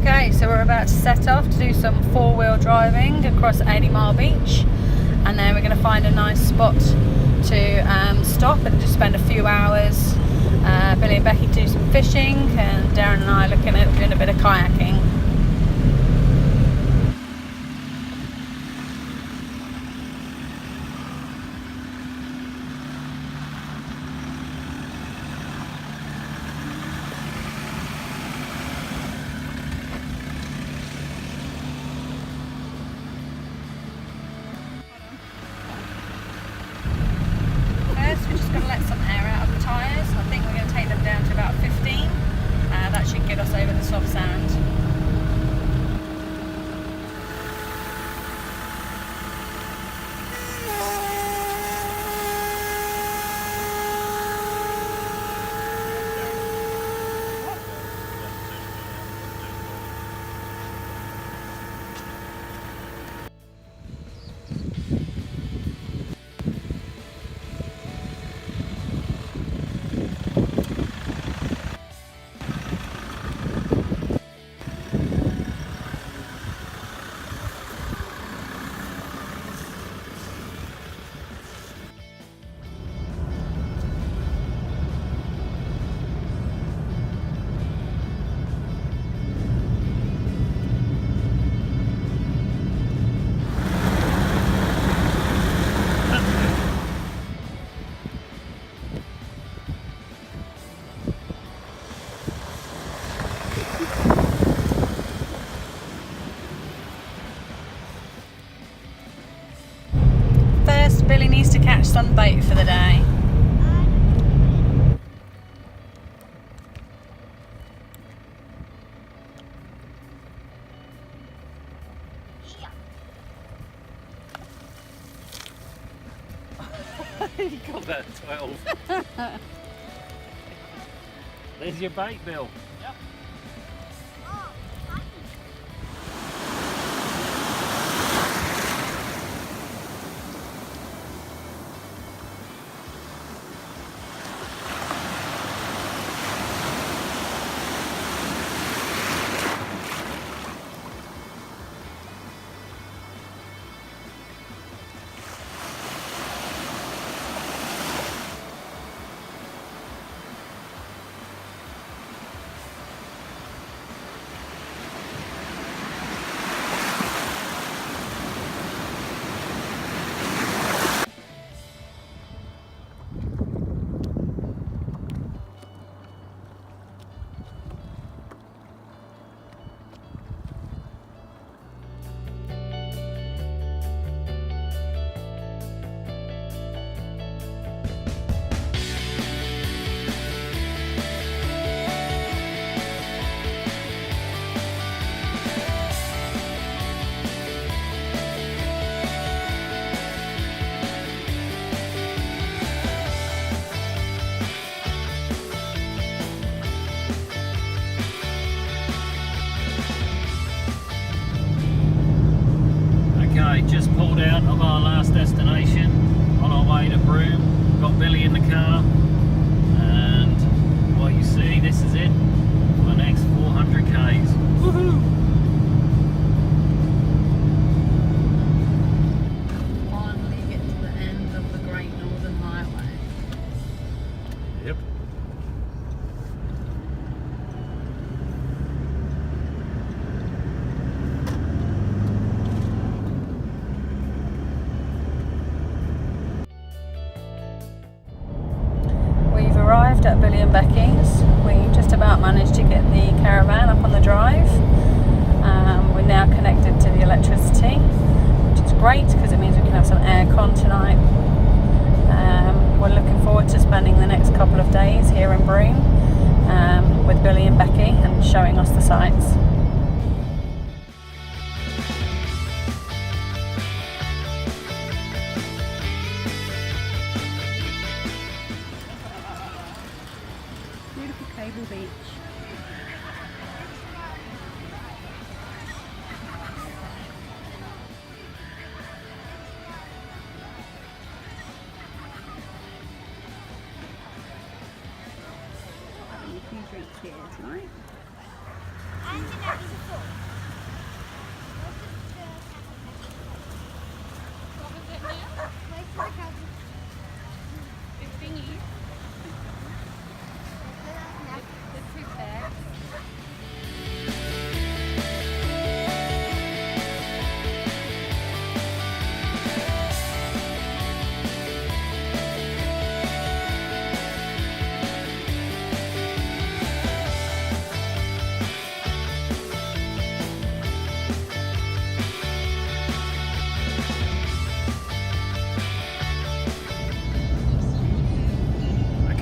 Okay, so we're about to set off to do some four-wheel driving across 80 Mile Beach, and then we're going to find a nice spot to stop and just spend a few hours. Billy and Becky do some fishing, and Darren and I are looking at doing a bit of kayaking. We're just going to let some air out of the tyres. I think we're going to take them down to about 15. That should get us over the soft sand. Billy needs to catch some bait for the day. You got that 12. There's your bait, Bill. Yep. Just pulled out of our last destination on our way to Broome. Got Billy in the car, and what you see, this is it for the next 400 k's. Woohoo! Finally get to the end of the Great Northern Highway. Yep. Arrived at Billy and Becky's. We just about managed to get the caravan up on the drive. We're now connected to the electricity, which is great because it means we can have some aircon tonight. We're looking forward to spending the next couple of days here in Broome with Billy and Becky and showing us the sights. Beautiful Cable Beach. Having a few drinks here tonight.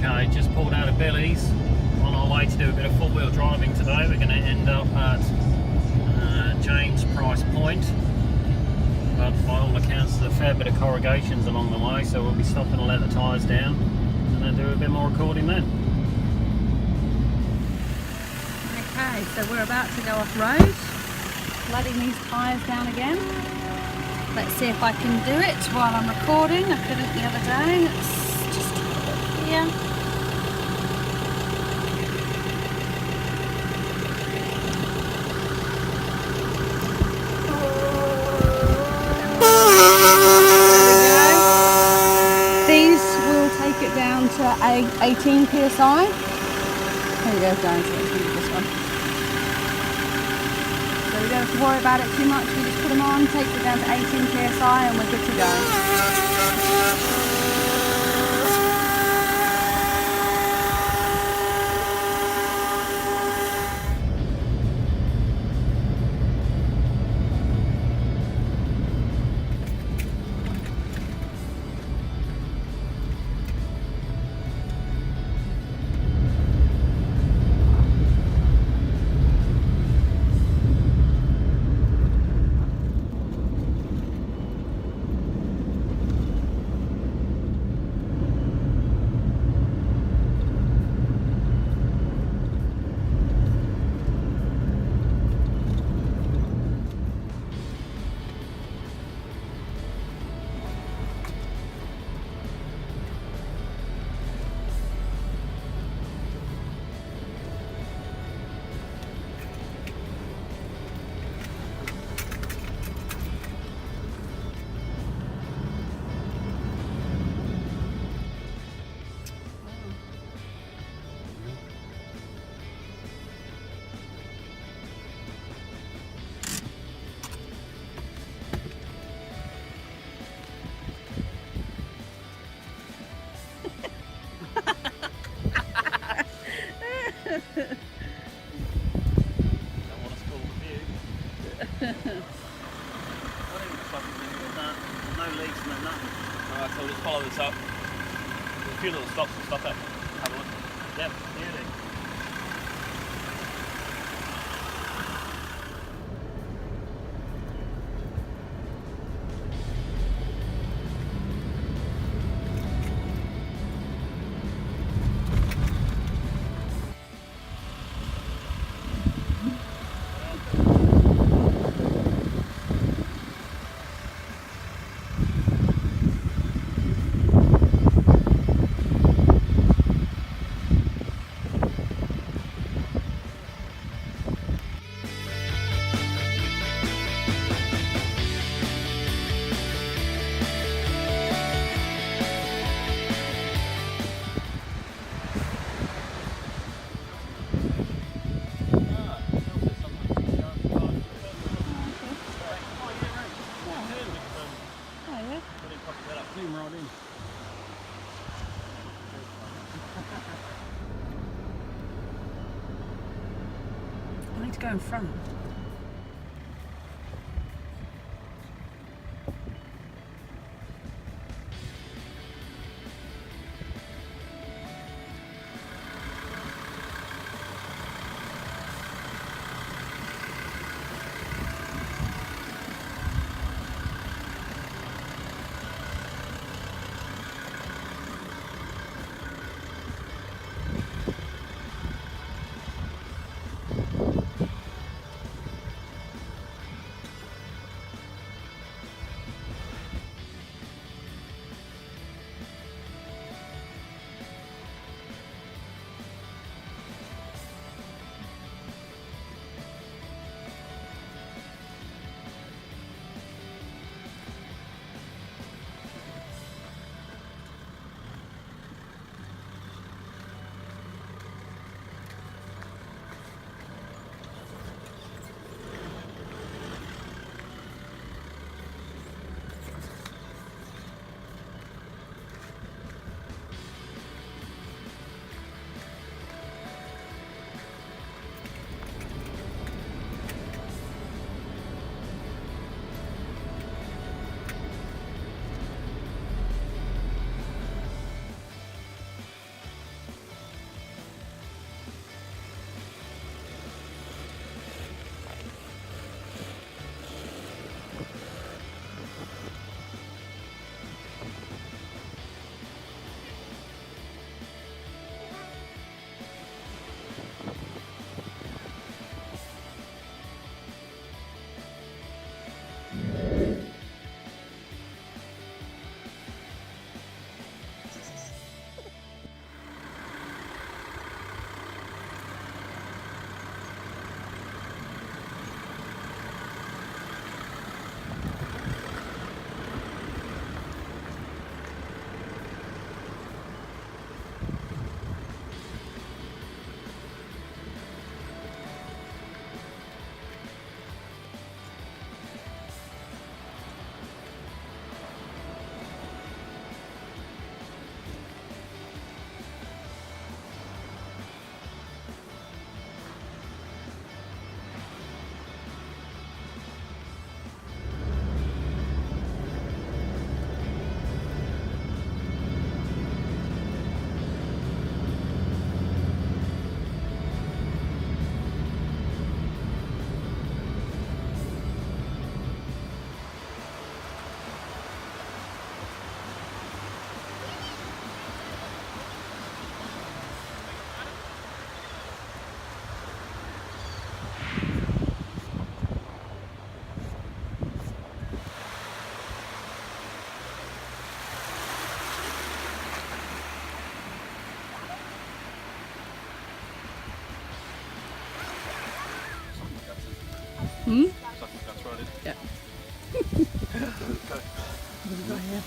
Okay, just pulled out of Billy's. On our way to do a bit of four-wheel driving today. We're going to end up at James Price Point. But by all accounts, there's a fair bit of corrugations along the way, so we'll be stopping to let the tyres down and then do a bit more recording then. Okay, so we're about to go off road, letting these tyres down again. Let's see if I can do it while I'm recording. I couldn't the other day. Let's just have a look here. These will take it down to 18 psi. There you go, guys. Let's do this one. So we don't have to worry about it too much. We just put them on, take it down to 18 psi, and we're good to go. No leaks, no nothing. Alright, so we'll just follow this up. There's a few little stops and stuff there. Have a look. Yep, beauty. I need to go in front. Hmm? That's right. Yeah. What have we got here?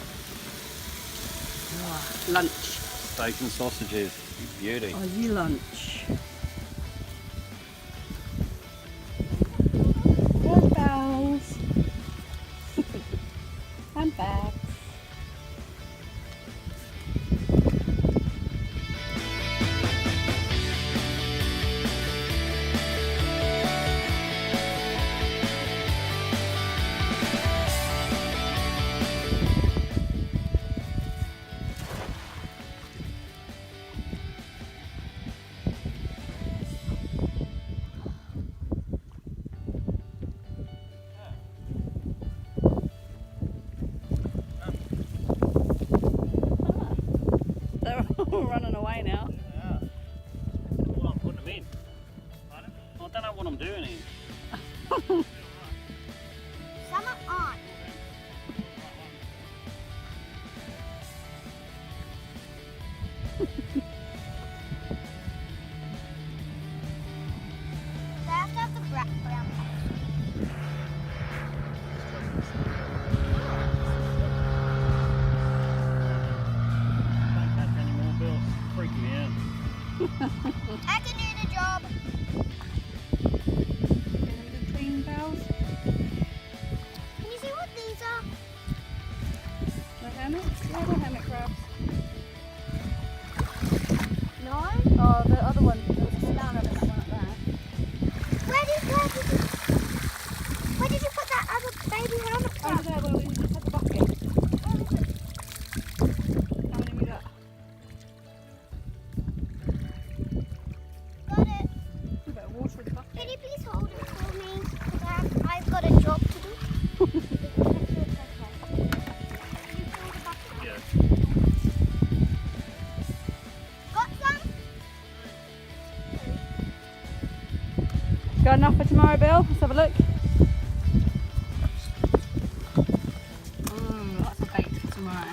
Oh, lunch. Steak and sausages. Beauty. Aussie lunch. Bells. And bags. They're all running away now. Yeah. Well, I'm putting them in. I don't know what I'm doing here. Some are on. They have to have the brown Don't catch any more bills. Freaking me out. I can do the job. The clean bells. Can you see what these are? The hammocks? Yeah, the hammock crabs. No. Oh, the other one. There was a spanner that one up there. Where did you put that other baby helmet Over from? there where we just had the bucket. How many we got? Got it. A bit of water in the bucket. Can you please hold it for me? Because I've got a job to do. Yeah. Got some? Got enough for tomorrow, Bill? Let's have a look. Lots of bait for tomorrow.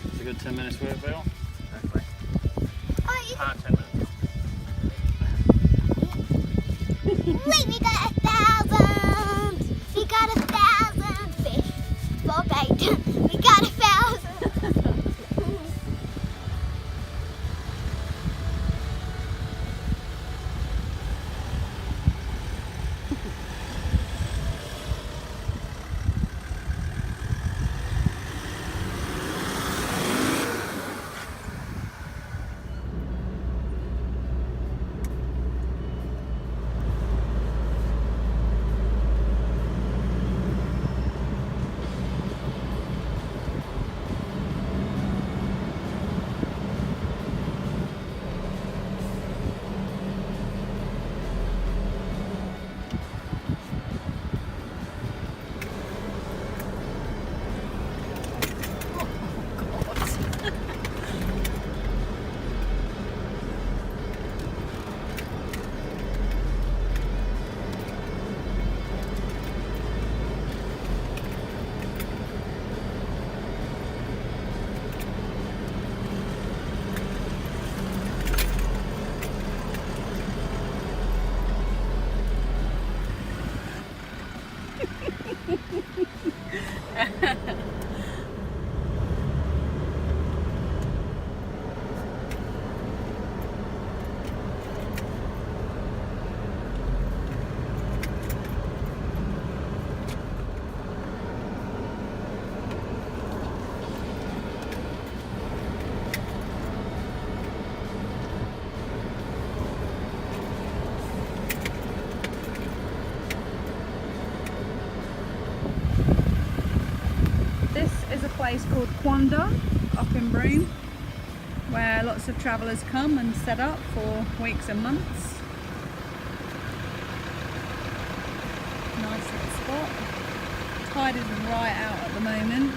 It's a good 10 minutes work, Bill. Oh, you Ah, 10 minutes. Wait, we got 1,000! We got 1,000 fish for bait. We got 1,000! Place called Quanda up in Broome, where lots of travellers come and set up for weeks and months. Nice little spot. Tide is right out at the moment.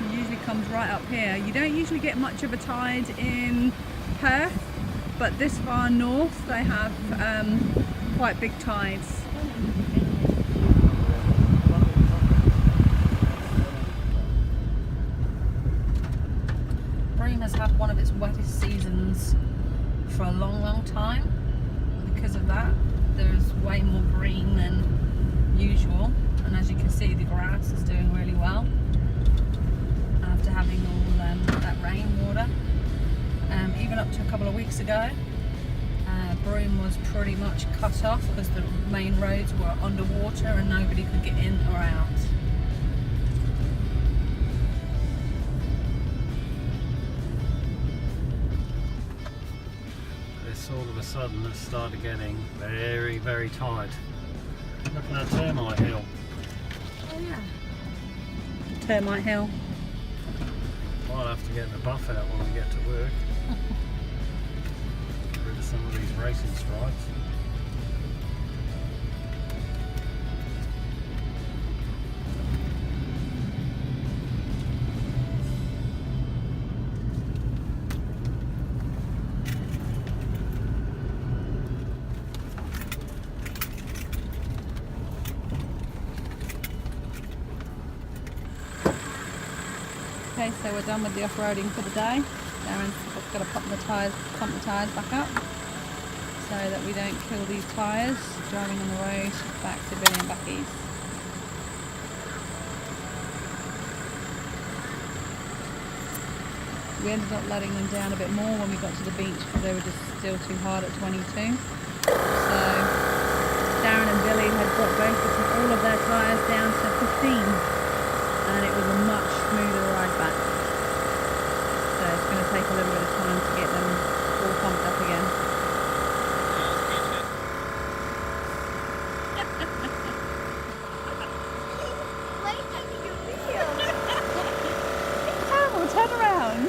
It usually comes right up here. You don't usually get much of a tide in Perth, but this far north they have quite big tides. Broome has had one of its wettest seasons for a long time because of that. there's way more green than usual, and as you can see the grass is doing really well after having all that rainwater. Even up to a couple of weeks ago, Broome was pretty much cut off because the main roads were underwater and nobody could get in or out. This all of a sudden has started getting very, very tight. Look at that termite hill. Oh yeah. Termite hill. Might have to get the buff out when we get to work. Get rid of some of these racing stripes. Okay, so we're done with the off-roading for the day. Darren's got to pump the tyres back up so that we don't kill these tyres driving on the road back to Billy and Becky's. We ended up letting them down a bit more when we got to the beach because they were just still too hard at 22. So Darren and Billy had got basically all of their tyres down to 15. And it was a much smoother ride back. So it's going to take a little bit of time to get them all pumped up again. Why are you taking your video? It's terrible, turn around.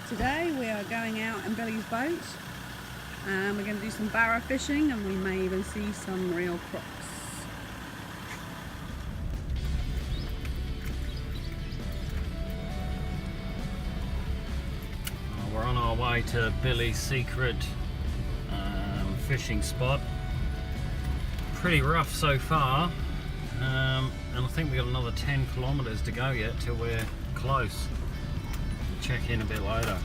Today we are going out in Billy's boat. We're going to do some barra fishing and we may even see some real crocs. We're on our way to Billy's secret fishing spot. Pretty rough so far, and I think we've got another 10 kilometres to go yet till we're close. We'll check in a bit later.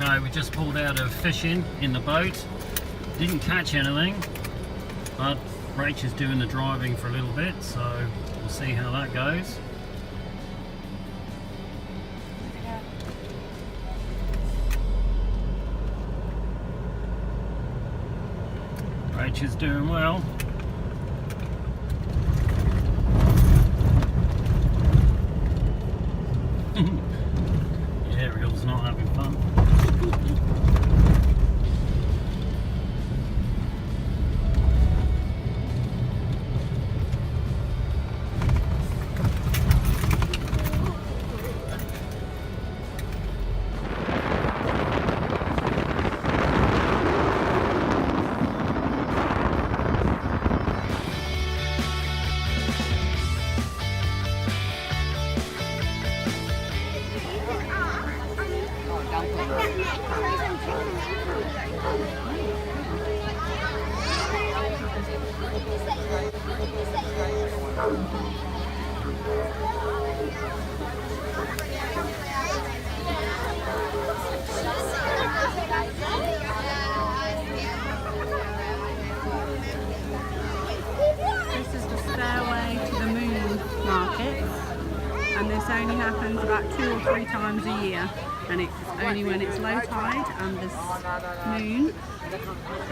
Okay, we just pulled out of fishing in the boat. Didn't catch anything, but Rach is doing the driving for a little bit, so we'll see how that goes. Rach is doing well. Ariel's not having fun. only happens about 2 or 3 times a year, and it's only when it's low tide and the moon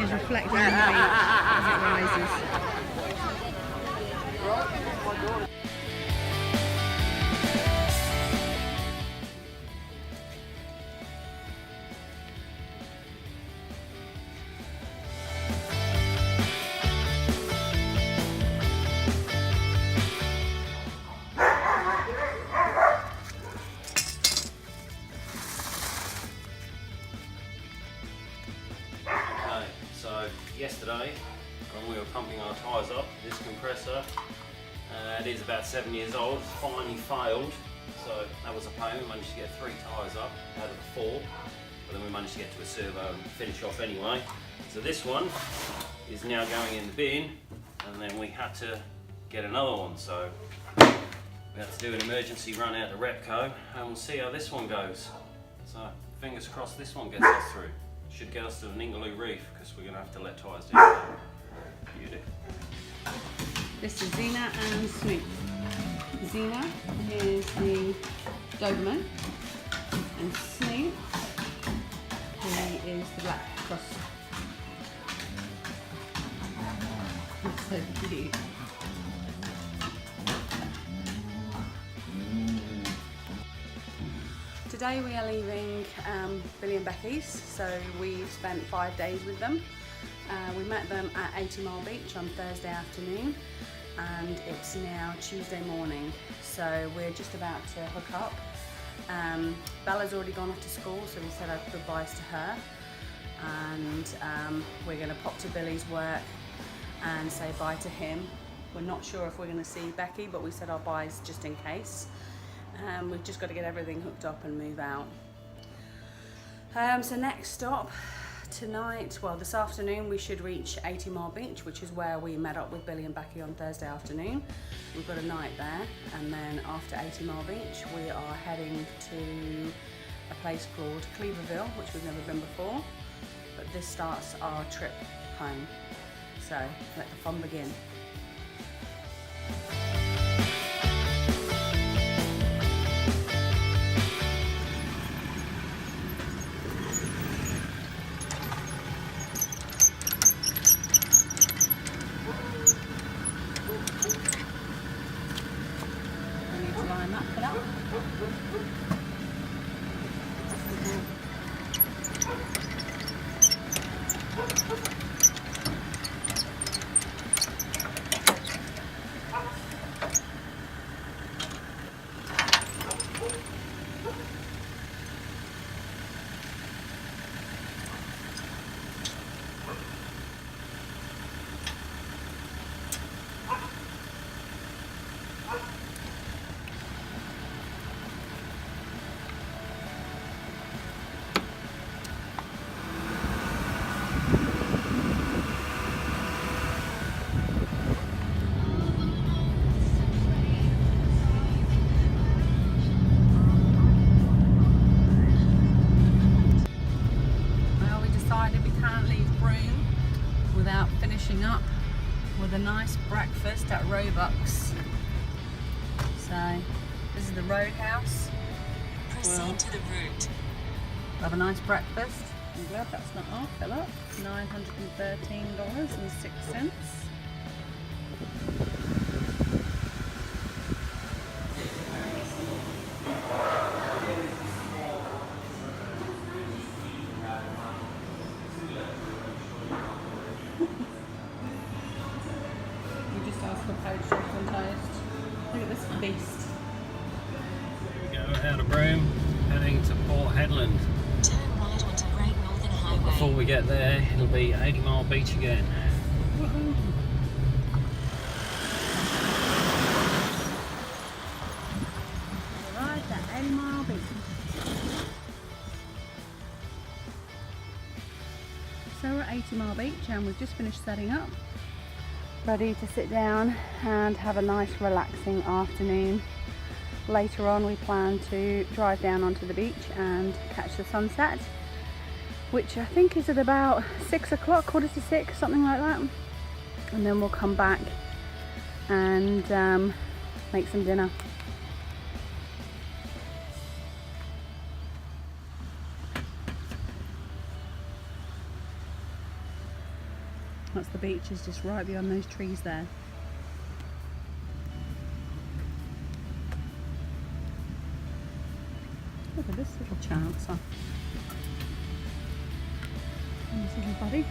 is reflected on the beach as it rises. So yesterday, when we were pumping our tyres up, this compressor, it is about 7 years old, finally failed. So that was a pain. We managed to get 3 tyres up out of the 4, but then we managed to get to a servo and finish off anyway. So this one is now going in the bin, and then we had to get another one. So we had to do an emergency run out to Repco, and we'll see how this one goes. So fingers crossed this one gets us through. Should get us to the Ningaloo Reef, because we're going to have to let tyres down. Beauty. This is Xena and Snoop. Xena is the Doberman, and Snoop, he is the Black Cross. That's so cute. Today we are leaving Billy and Becky's, so we spent 5 days with them. We met them at 80 Mile Beach on Thursday afternoon, and it's now Tuesday morning, so we're just about to hook up. Bella's already gone off to school, so we said our goodbyes to her, and we're going to pop to Billy's work and say bye to him. We're not sure if we're going to see Becky, but we said our byes just in case. We've just got to get everything hooked up and move out. So next stop tonight, well this afternoon, we should reach 80 Mile Beach, which is where we met up with Billy and Becky on Thursday afternoon. We've got a night there, and then after 80 Mile Beach we are heading to a place called Cleaverville, which we've never been before, but this starts our trip home. So let the fun begin. Up with a nice breakfast at Roebuck's. So this is the Roadhouse. Proceed to the route. We'll have a nice breakfast. I'm glad that's not off. Fill up $913.06. Look at this beast. Here we go, out of Broome, heading to Port Hedland. Turn right onto Great Northern Highway. Before we get there, it'll be 80 Mile Beach again. Right at 80 Mile Beach. So we're at 80 Mile Beach and we've just finished setting up. Ready to sit down and have a nice relaxing afternoon. Later on we plan to drive down onto the beach and catch the sunset, which I think is at about 6 o'clock, 5:45, something like that. And then we'll come back and make some dinner. That's the beach, is just right beyond those trees there. Look at this little chancer. And this little buddy.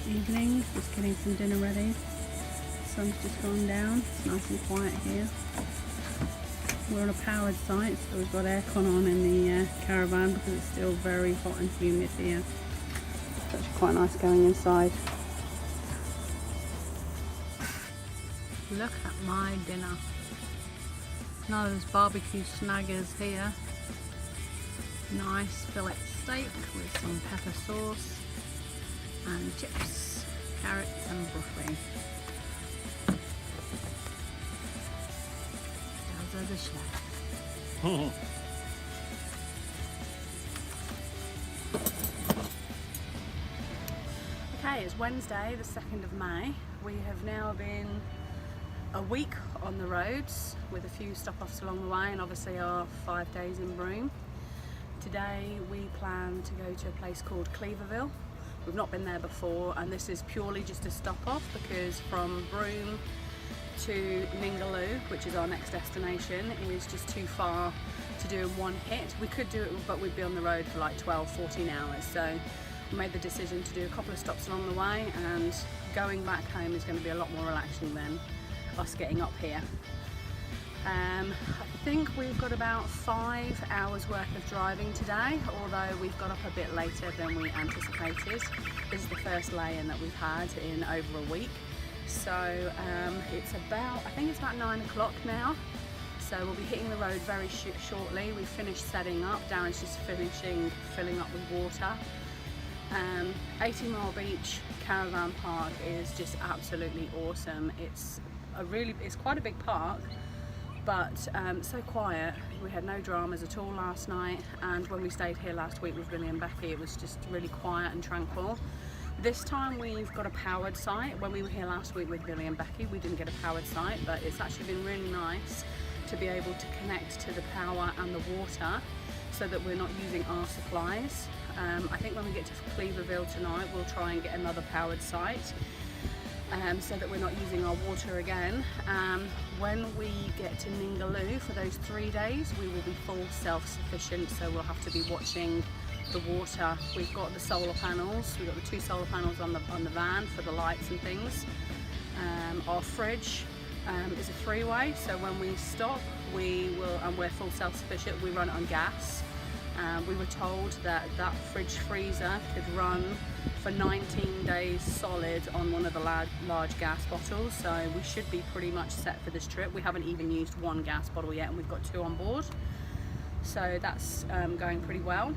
Evening, just getting some dinner ready. Sun's just gone down, it's nice and quiet here. We're on a powered site, so we've got aircon on in the caravan because it's still very hot and humid here. It's actually quite nice going inside. Look at my dinner. Now there's barbecue snaggers here. Nice fillet steak with some pepper sauce and chips, carrots and broccoli. Those are the chef. Okay, it's Wednesday, the 2nd of May. We have now been a week on the roads with a few stop-offs along the way, and obviously our 5 days in Broome. Today we plan to go to a place called Cleaverville. We've not been there before, and this is purely just a stop-off because from Broome to Ningaloo, which is our next destination, is just too far to do in one hit. We could do it, but we'd be on the road for like 12-14 hours. So we made the decision to do a couple of stops along the way, and going back home is going to be a lot more relaxing than us getting up here. I think we've got about 5 hours worth of driving today, although we've got up a bit later than we anticipated. This is the first lay-in that we've had in over a week. So it's about, I think it's about 9 o'clock now. So we'll be hitting the road very shortly. We've finished setting up. Darren's just finishing filling up with water. 80 Mile Beach Caravan Park is just absolutely awesome. It's quite a big park, but so quiet. We had no dramas at all last night, and when we stayed here last week with Billy and Becky, it was just really quiet and tranquil. This time we've got a powered site. When we were here last week with Billy and Becky, we didn't get a powered site, but it's actually been really nice to be able to connect to the power and the water so that we're not using our supplies. I think when we get to Cleaverville tonight, we'll try and get another powered site so that we're not using our water again. When we get to Ningaloo for those 3 days, we will be full self-sufficient, so we'll have to be watching the water. We've got the solar panels. We've got the 2 solar panels on the van for the lights and things. Our fridge is a 3-way, so when we stop, and we're full self-sufficient, we run it on gas. We were told that fridge freezer could run for 19 days solid on one of the large gas bottles, so we should be pretty much set for this trip. We haven't even used 1 gas bottle yet, and we've got 2 on board, so that's going pretty well.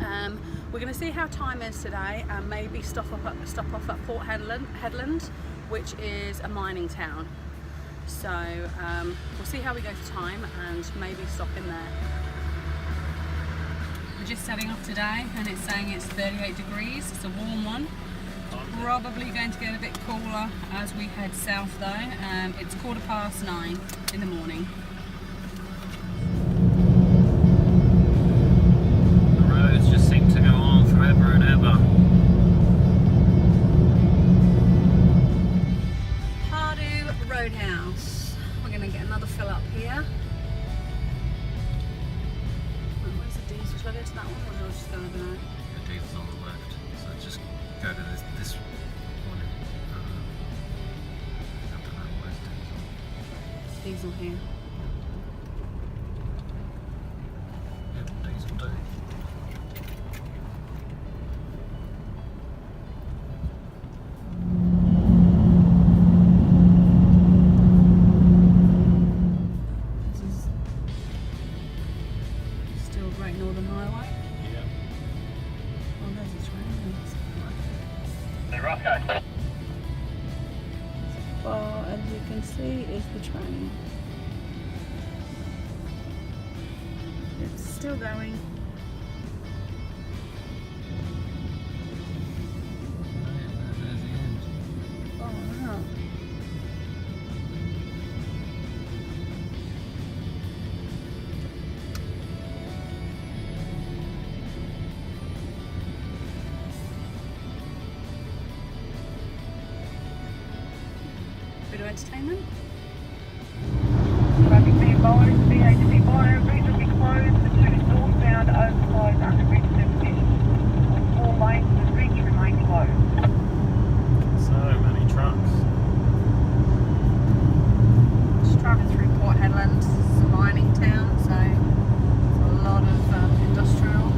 We're going to see how time is today, and maybe stop off at Port Hedland, which is a mining town. So we'll see how we go for time and maybe stop in there. We're just setting off today, and it's saying it's 38 degrees. It's a warm one. Probably going to get a bit cooler as we head south though. It's 9:15 in the morning. The roads just seem to go on forever and ever. Pardew Roadhouse. We're going to get another fill up here. Where's the diesel? Should I go to that one, or do I just go over there? The diesel's on the left, so just go to this one. Diesel here. Diesel do. This is still Great Northern Highway. Yeah. Oh, there's a train. Hey, Rocco. Far as you can see is the train. It's still going. Oh wow. Bit of entertainment. Traffic being advised, BHP Bio, bridge will be closed for 2 northbound overflows under bridge services. On 4 lanes, the bridge remain closed. So many trucks. Just driving through Port Hedland, it's a mining town, so there's a lot of industrial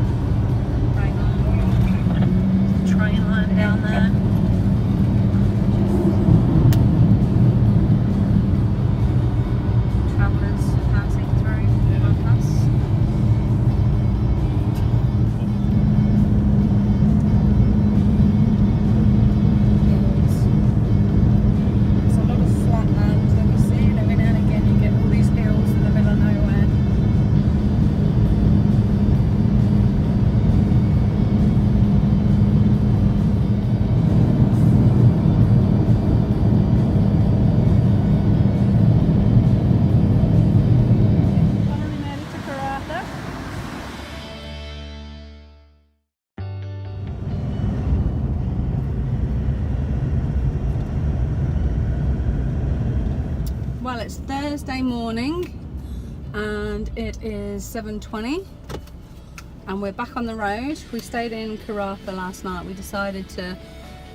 going on. Train line down there. Travellers passing through above us. There's a lot of flat land that we see, and every now and again you get all these hills in the middle of nowhere. Finally made it to Karratha. Well, it's Thursday morning and it is 7:20 and we're back on the road. We stayed in Karratha last night. We decided to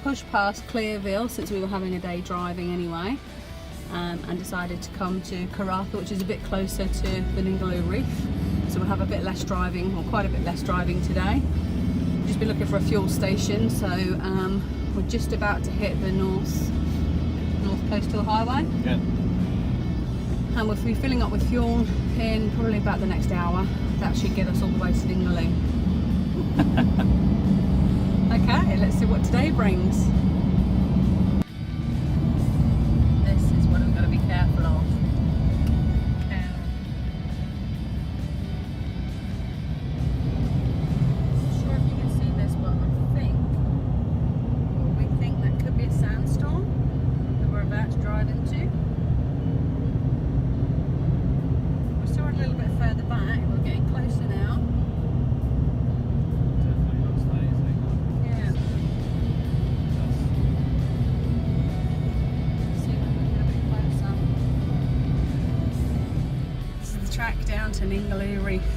push past Clearville since we were having a day driving anyway, and decided to come to Karratha, which is a bit closer to the Ningaloo Reef. So we'll have a bit less driving, or quite a bit less driving today. We'll just be looking for a fuel station, so we're just about to hit the North Coastal Highway. Yeah. And we'll be filling up with fuel in probably about the next hour. That should get us all the way to Ningaloo. Okay, let's see what today brings. This is what I've got to be careful of. Not sure if you can see this, but we think that could be a sandstorm that we're about to drive into. A little bit further back, we're getting closer now. Definitely looks hazy. Yeah. See if we can get a bit closer. This is the track down to Ningaloo Reef.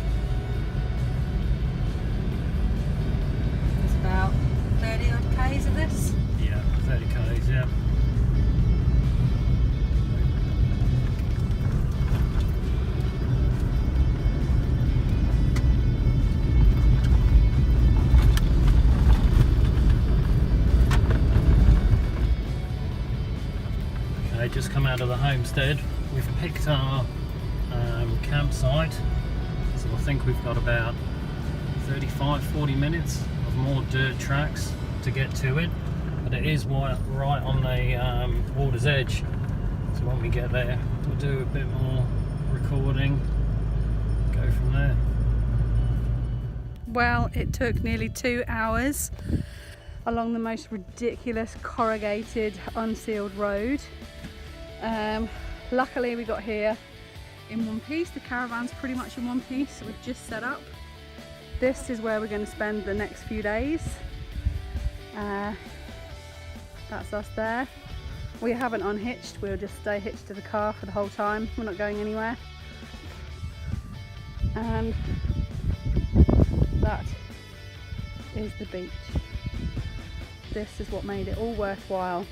There's about 30 odd k's of this. Yeah, 30 k's, yeah. Okay, just come out of the homestead. We've picked our campsite, so I think we've got about 35-40 minutes of more dirt tracks to get to it, but it is right on the water's edge, so when we get there we'll do a bit more recording, go from there. Well, it took nearly 2 hours along the most ridiculous corrugated unsealed road. Luckily we got here in one piece. The caravan's pretty much in one piece, so we've just set up. This is where we're going to spend the next few days. That's us there. We haven't unhitched, we'll just stay hitched to the car for the whole time. We're not going anywhere. And that is the beach. This is what made it all worthwhile.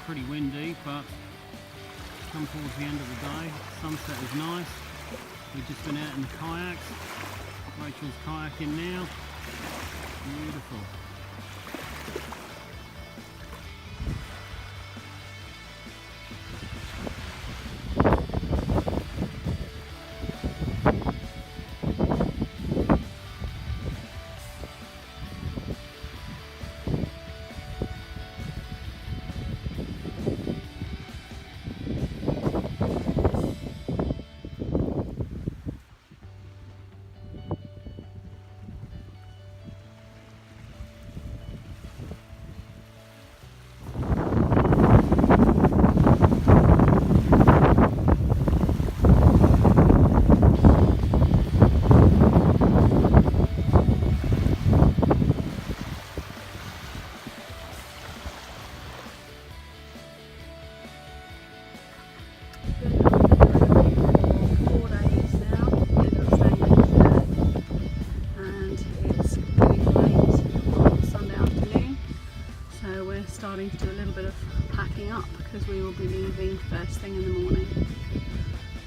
pretty windy, but come towards the end of the day, sunset is nice. We've just been out in the kayaks. Rachel's kayaking now. Beautiful. Starting to do a little bit of packing up because we will be leaving first thing in the morning.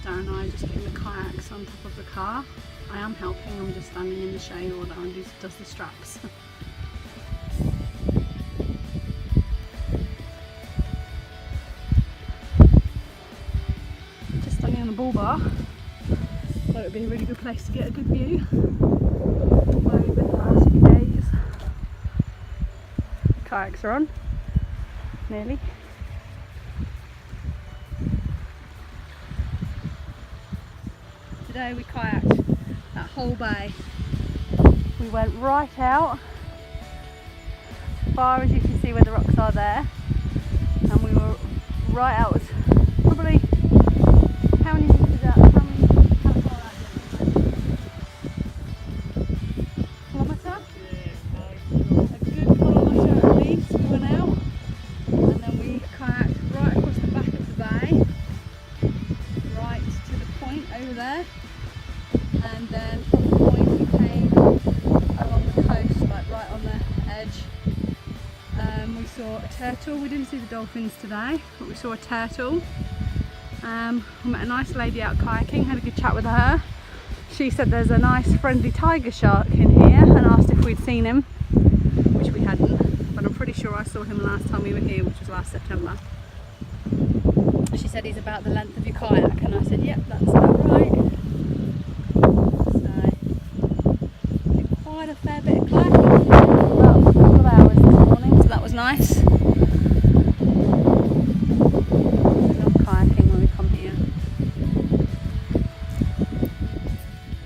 Darren and I are just getting the kayaks on top of the car. I am helping, I'm just standing in the shade while Darren does the straps. Just standing on the bull bar. Thought it would be a really good place to get a good view of where we've been the last few days. Kayaks are on. Nearly. Today we kayaked that whole bay. We went right out as far as you can see where the rocks are there, and we were right out, probably, how many meters is that? How far out is it? Kilometre? A good kilometre at least we went out. And then we kayaked right across the back of the bay, right to the point over there, and then from the point we came along the coast, like right on the edge. We saw a turtle. We didn't see the dolphins today, but we saw a turtle. We met a nice lady out kayaking, had a good chat with her. She said there's a nice friendly tiger shark in here and asked if we'd seen him, which we hadn't. But I'm pretty sure I saw him last time we were here, which was last September. She said he's about the length of your kayak, and I said, yep, that's about right. So, did quite a fair bit of kayaking, about a couple of hours this morning, so that was nice. We love kayaking when we come here.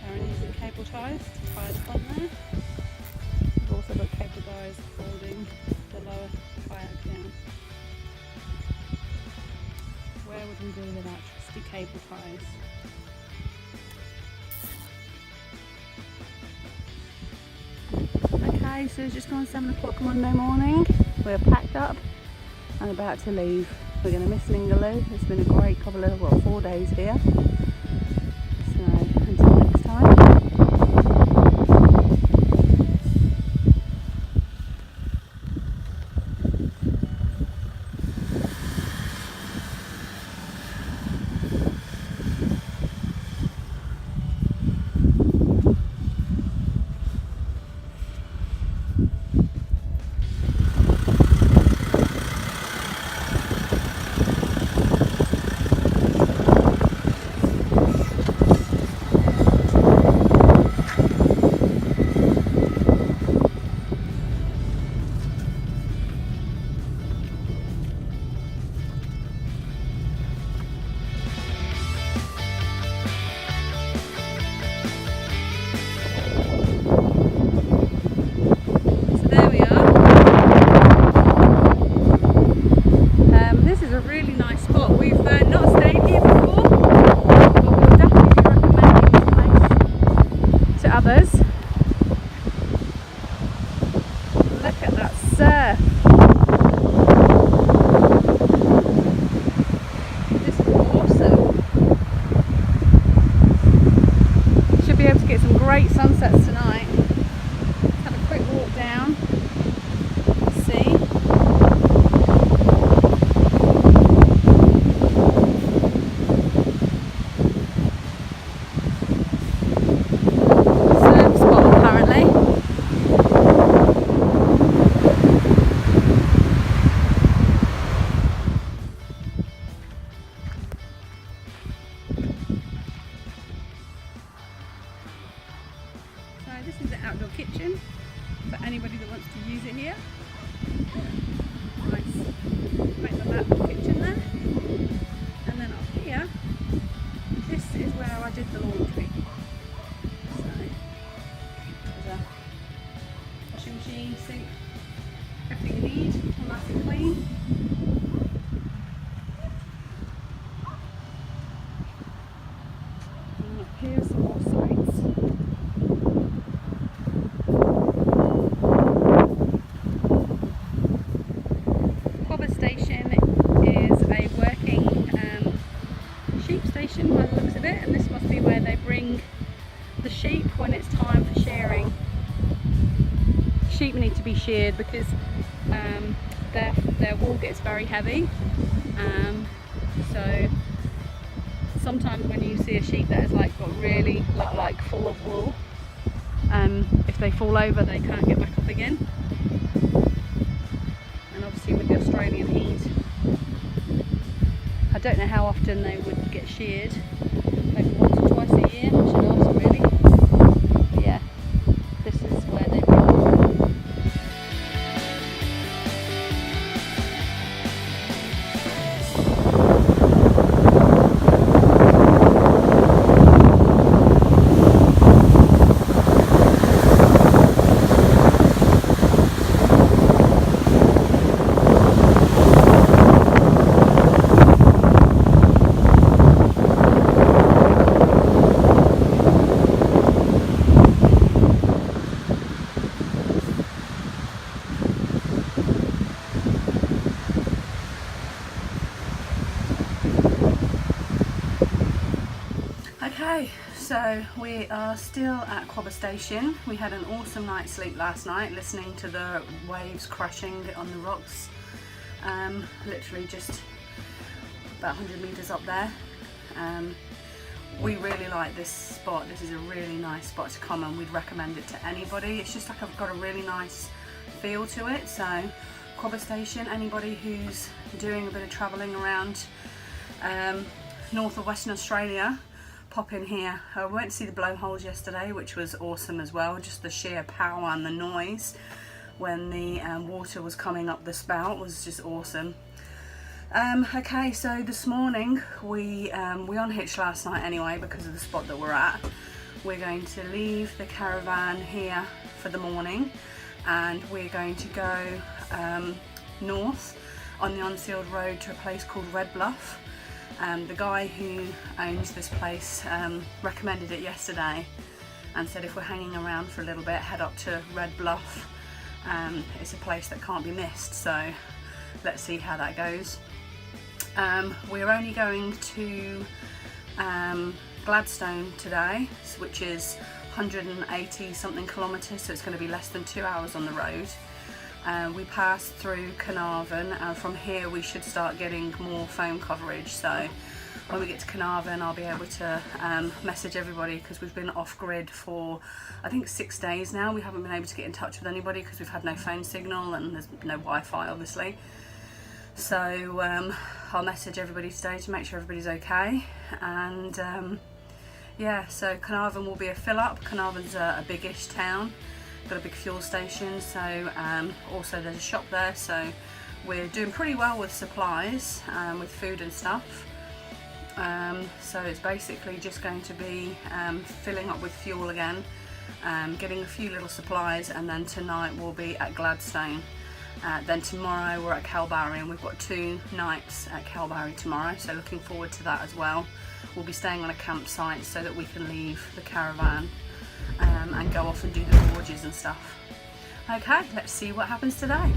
Karen using cable ties to tie the front there. We've also got cable guys holding the lower kayak down. Where would we be without trusty cable ties? Okay, so it's just gone 7 o'clock Monday morning. We're packed up and about to leave. We're going to miss Ningaloo. It's been a great couple of, 4 days here. So until next time. I did the laundry. So there's a washing machine, sink, everything you need, all nice and clean. And up here some more sites. Cobber Station is a working sheep station by the looks of it, and this must be where they bring the sheep when it's time for shearing. Sheep need to be sheared because their wool gets very heavy, so sometimes when you see a sheep that is like got really like full of wool, if they fall over they can't get back up again, and obviously with the Australian heat I don't know how often they would get sheared, maybe once or twice a year, I should ask really. But yeah, this is where they bring them. Okay, so we are still at Cobber Station. We had an awesome night's sleep last night, listening to the waves crashing on the rocks. Literally just about 100 metres up there. We really like this spot. This is a really nice spot to come, and we'd recommend it to anybody. It's just like I've got a really nice feel to it. So Cobber Station, anybody who's doing a bit of travelling around North or Western Australia, pop in here. I went to see the blowholes yesterday, which was awesome as well. Just the sheer power and the noise when the water was coming up the spout was just awesome. Okay, so this morning we unhitched last night anyway because of the spot that we're at. We're going to leave the caravan here for the morning, and we're going to go north on the unsealed road to a place called Red Bluff. The guy who owns this place recommended it yesterday and said if we're hanging around for a little bit, head up to Red Bluff. It's a place that can't be missed, so let's see how that goes. We're only going to Gladstone today, which is 180 something kilometres, so it's going to be less than 2 hours on the road. We passed through Carnarvon, and from here we should start getting more phone coverage. So when we get to Carnarvon, I'll be able to message everybody, because we've been off grid for I think 6 days now. We haven't been able to get in touch with anybody because we've had no phone signal and there's no Wi-Fi obviously. So I'll message everybody today to make sure everybody's okay. And yeah, so Carnarvon will be a fill up. Carnarvon's a biggish town, got a big fuel station, so also there's a shop there, so we're doing pretty well with supplies, with food and stuff. So it's basically just going to be filling up with fuel again, getting a few little supplies, and then tonight we'll be at Gladstone. Then tomorrow we're at Kalbarri, and we've got 2 nights at Kalbarri tomorrow, so looking forward to that as well. We'll be staying on a campsite so that we can leave the caravan and go off and do the gorges and stuff. Okay, let's see what happens today.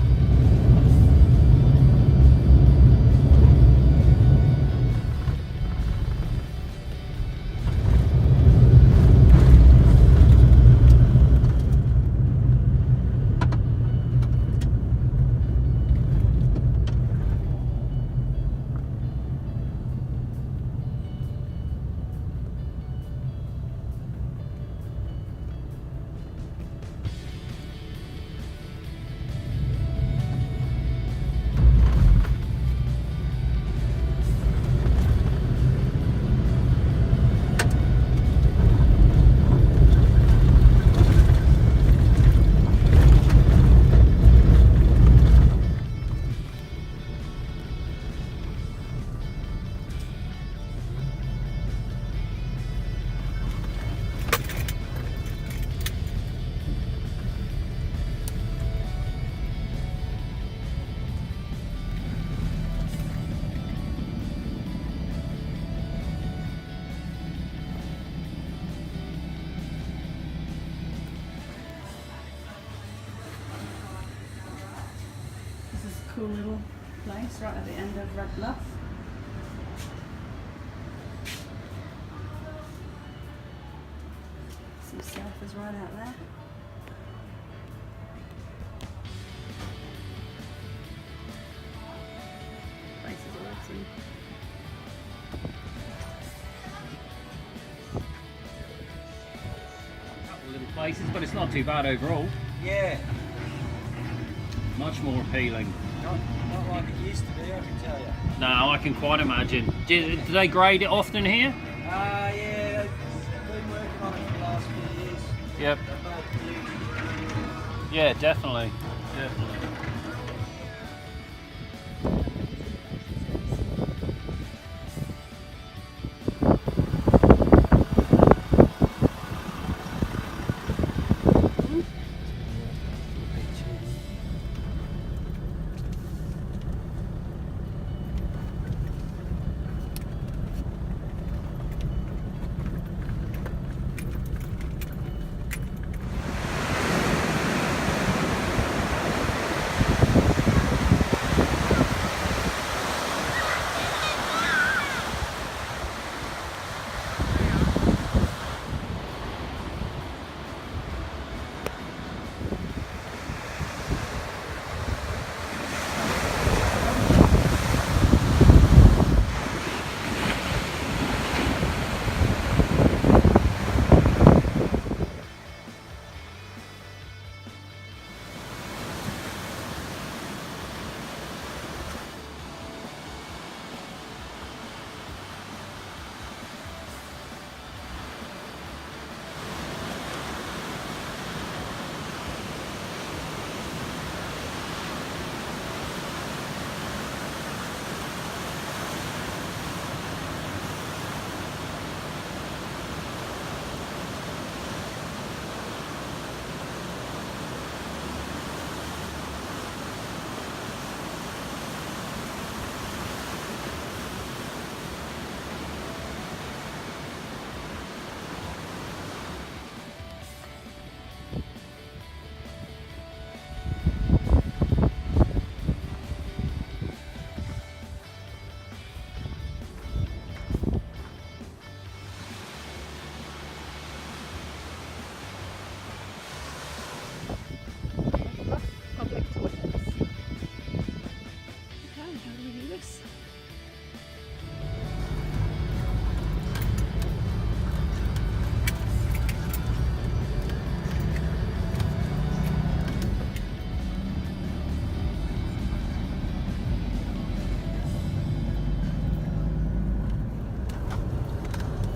cool little place right at the end of Red Bluff. Some surfers right out there. Place is awesome. Couple of little places, but it's not too bad overall. Yeah, Much more appealing. not like it used to be, I can tell you. No, I can quite imagine. Do they grade it often here? Yeah, they've been working on it for the last few years. Yep. They're both huge. Yeah, definitely. Definitely.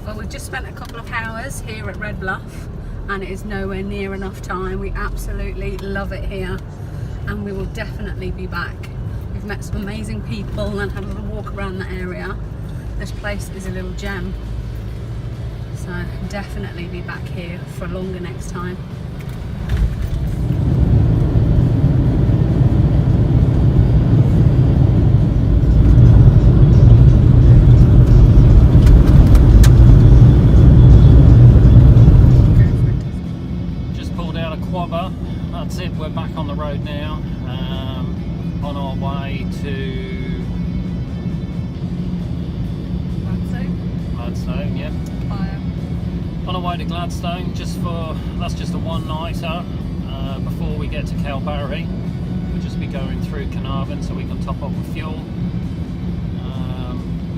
Well, we've just spent a couple of hours here at Red Bluff and it is nowhere near enough time. We absolutely love it here and we will definitely be back. We've met some amazing people and had a little walk around the area. This place is a little gem. So definitely be back here for longer next time. That's it, we're back on the road now, on our way to Gladstone, yep. On our way to Gladstone, that's just a one-nighter before we get to Kalbarri. We'll just be going through Carnarvon so we can top up with fuel,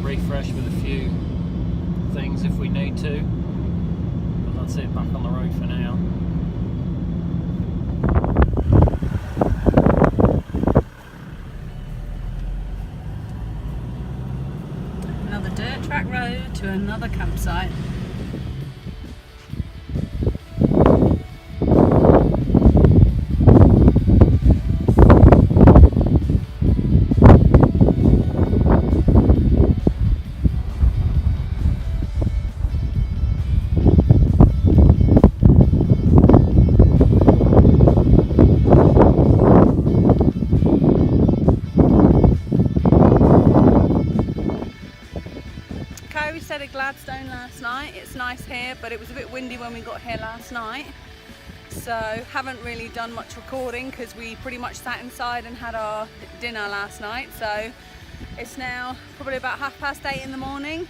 refresh with a few things if we need to, but that's it, back on the road for now. Another dirt track road to another campsite. We stayed at Gladstone last night. It's nice here, but it was a bit windy when we got here last night. so haven't really done much recording because we pretty much sat inside and had our dinner last night. So it's now probably about 8:30 in the morning,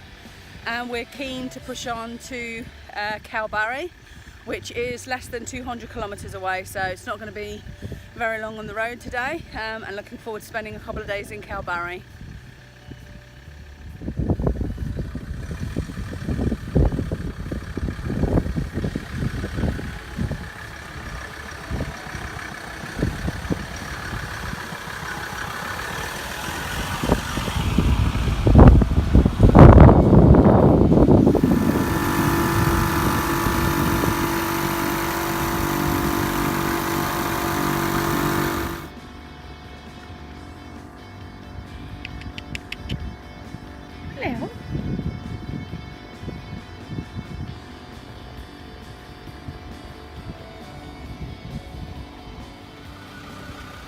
and we're keen to push on to Kalbarri, which is less than 200 kilometres away, so it's not going to be very long on the road today, and looking forward to spending a couple of days in Kalbarri. Hello.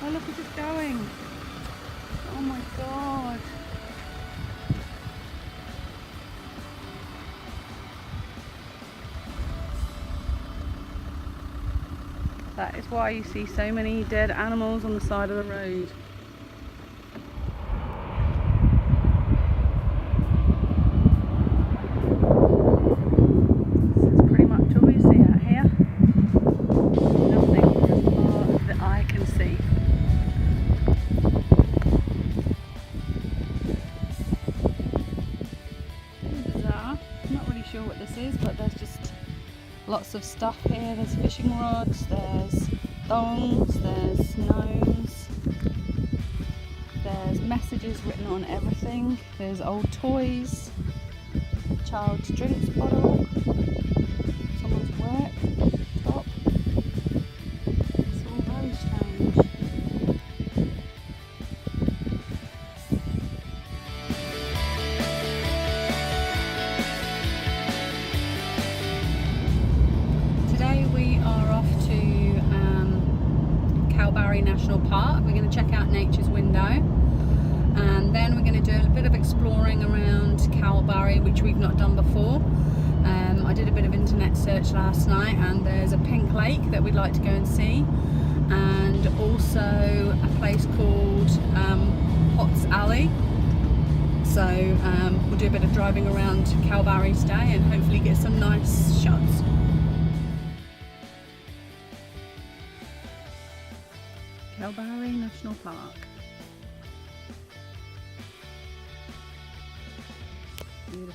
Oh, look at it going. Oh my God. That is why you see so many dead animals on the side of the road. What this is, but there's just lots of stuff here. There's fishing rods, there's thongs, there's gnomes, there's messages written on everything, there's old toys, child's drinks bottle, someone's work top. It's all very strange. National Park. We're going to check out Nature's Window, and then we're going to do a bit of exploring around Kalbarri, which we've not done before. I did a bit of internet search last night, and there's a pink lake that we'd like to go and see, and also a place called Potts Alley. So we'll do a bit of driving around Kalbarri today and hopefully get some nice shots. Kalbarri National Park. Beautiful.